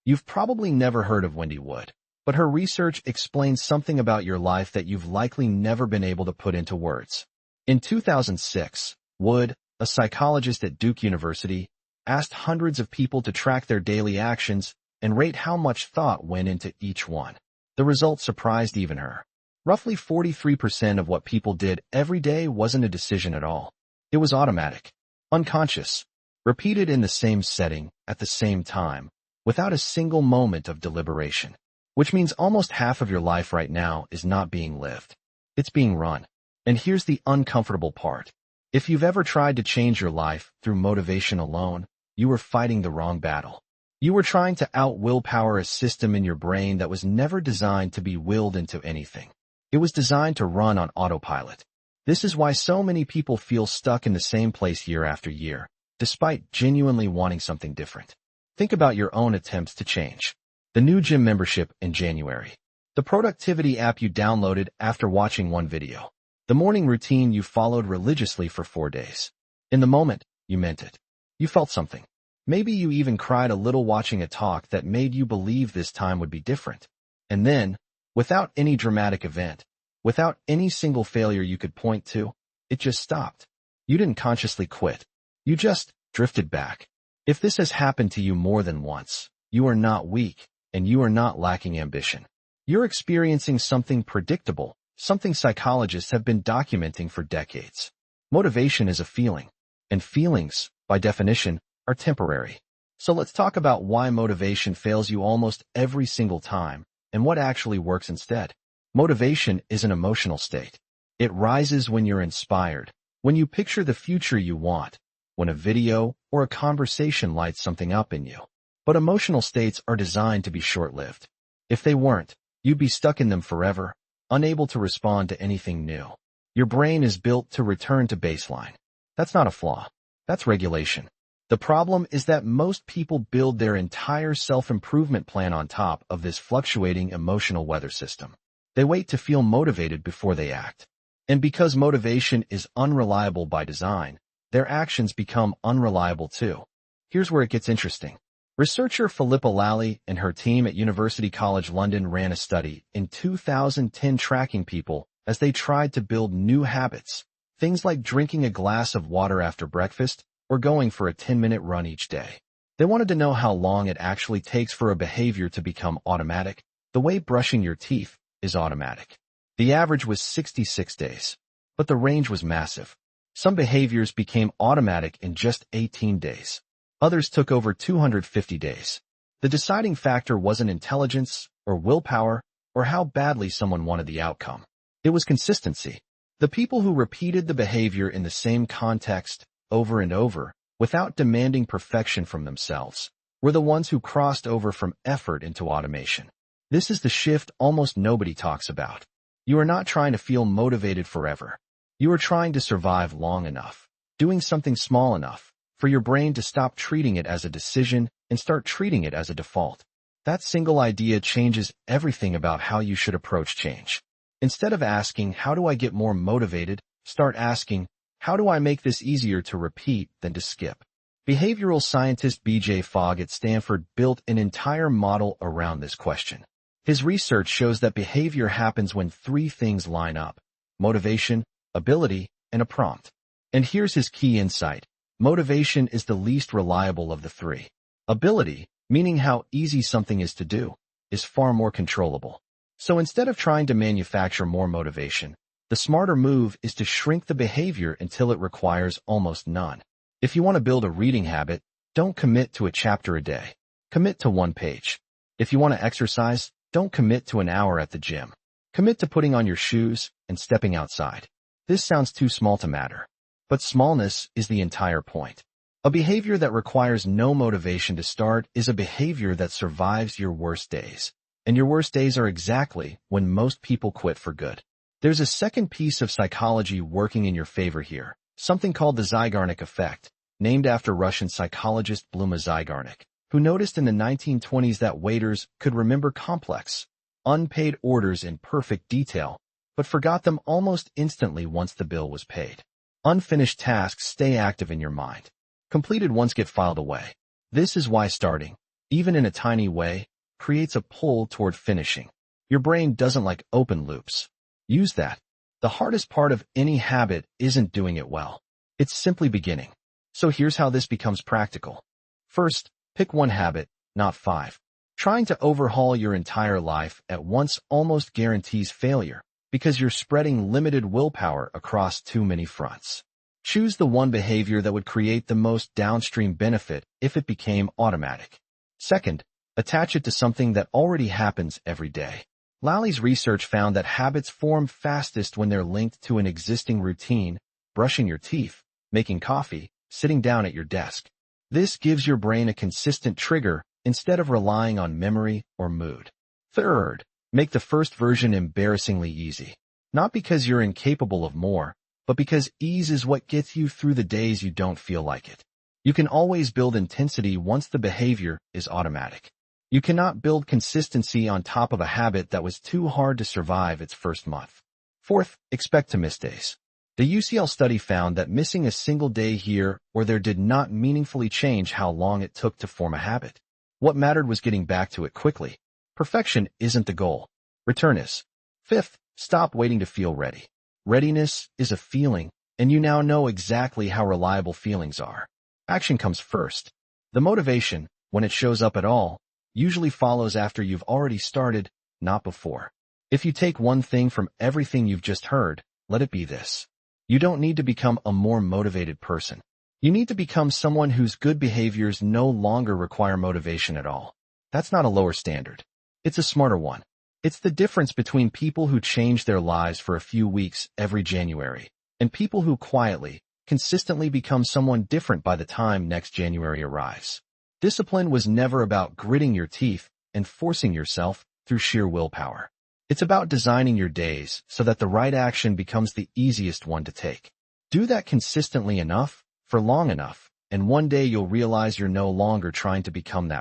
You've probably never heard of Wendy Wood, but her research explains something about your life that you've likely never been able to put into words. In 2006, Wood, a psychologist at Duke University, asked hundreds of people to track their daily actions and rate how much thought went into each one. The results surprised even her. Roughly 43% of what people did every day wasn't a decision at all. It was automatic, unconscious, repeated in the same setting, at the same time, without a single moment of deliberation. Which means almost half of your life right now is not being lived. It's being run. And here's the uncomfortable part. If you've ever tried to change your life through motivation alone, you were fighting the wrong battle. You were trying to out-willpower a system in your brain that was never designed to be willed into anything. It was designed to run on autopilot. This is why so many people feel stuck in the same place year after year, despite genuinely wanting something different. Think about your own attempts to change. The new gym membership in January. The productivity app you downloaded after watching one video. The morning routine you followed religiously for 4 days. In the moment, you meant it. You felt something. Maybe you even cried a little watching a talk that made you believe this time would be different. And then, without any dramatic event, without any single failure you could point to, it just stopped. You didn't consciously quit. You just drifted back. If this has happened to you more than once, you are not weak, and you are not lacking ambition. You're experiencing something predictable, something psychologists have been documenting for decades. Motivation is a feeling, and feelings, by definition, are temporary. So let's talk about why motivation fails you almost every single time, and what actually works instead. Motivation is an emotional state. It rises when you're inspired, when you picture the future you want, when a video or a conversation lights something up in you. But emotional states are designed to be short-lived. If they weren't, you'd be stuck in them forever, unable to respond to anything new. Your brain is built to return to baseline. That's not a flaw. That's regulation. The problem is that most people build their entire self-improvement plan on top of this fluctuating emotional weather system. They wait to feel motivated before they act. And because motivation is unreliable by design, their actions become unreliable too. Here's where it gets interesting. Researcher Philippa Lally and her team at University College London ran a study in 2010 tracking people as they tried to build new habits, things like drinking a glass of water after breakfast or going for a 10-minute run each day. They wanted to know how long it actually takes for a behavior to become automatic, the way brushing your teeth is automatic. The average was 66 days, but the range was massive. Some behaviors became automatic in just 18 days. Others took over 250 days. The deciding factor wasn't intelligence or willpower or how badly someone wanted the outcome. It was consistency. The people who repeated the behavior in the same context over and over, without demanding perfection from themselves, were the ones who crossed over from effort into automation. This is the shift almost nobody talks about. You are not trying to feel motivated forever. You are trying to survive long enough, doing something small enough, for your brain to stop treating it as a decision and start treating it as a default. That single idea changes everything about how you should approach change. Instead of asking, how do I get more motivated, start asking, how do I make this easier to repeat than to skip? Behavioral scientist BJ Fogg at Stanford built an entire model around this question. His research shows that behavior happens when 3 things line up: motivation, ability, and a prompt. And here's his key insight. Motivation is the least reliable of the 3. Ability, meaning how easy something is to do, is far more controllable. So instead of trying to manufacture more motivation, the smarter move is to shrink the behavior until it requires almost none. If you want to build a reading habit, don't commit to a chapter a day. Commit to 1 page. If you want to exercise, don't commit to an hour at the gym. Commit to putting on your shoes and stepping outside. This sounds too small to matter. But smallness is the entire point. A behavior that requires no motivation to start is a behavior that survives your worst days. And your worst days are exactly when most people quit for good. There's a second piece of psychology working in your favor here, something called the Zeigarnik effect, named after Russian psychologist Bluma Zeigarnik, who noticed in the 1920s that waiters could remember complex, unpaid orders in perfect detail, but forgot them almost instantly once the bill was paid. Unfinished tasks stay active in your mind. Completed ones get filed away. This is why starting, even in a tiny way, creates a pull toward finishing. Your brain doesn't like open loops. Use that. The hardest part of any habit isn't doing it well. It's simply beginning. So here's how this becomes practical. First, pick one habit, not 5. Trying to overhaul your entire life at once almost guarantees failure because you're spreading limited willpower across too many fronts. Choose the one behavior that would create the most downstream benefit if it became automatic. Second, attach it to something that already happens every day. Lally's research found that habits form fastest when they're linked to an existing routine: brushing your teeth, making coffee, sitting down at your desk. This gives your brain a consistent trigger instead of relying on memory or mood. Third, make the first version embarrassingly easy. Not because you're incapable of more, but because ease is what gets you through the days you don't feel like it. You can always build intensity once the behavior is automatic. You cannot build consistency on top of a habit that was too hard to survive its first month. Fourth, expect to miss days. The UCL study found that missing a single day here or there did not meaningfully change how long it took to form a habit. What mattered was getting back to it quickly. Perfection isn't the goal. Return is. Fifth, stop waiting to feel ready. Readiness is a feeling, and you now know exactly how reliable feelings are. Action comes first. The motivation, when it shows up at all, usually follows after you've already started, not before. If you take one thing from everything you've just heard, let it be this. You don't need to become a more motivated person. You need to become someone whose good behaviors no longer require motivation at all. That's not a lower standard. It's a smarter one. It's the difference between people who change their lives for a few weeks every January and people who quietly, consistently become someone different by the time next January arrives. Discipline was never about gritting your teeth and forcing yourself through sheer willpower. It's about designing your days so that the right action becomes the easiest one to take. Do that consistently enough, for long enough, and one day you'll realize you're no longer trying to become that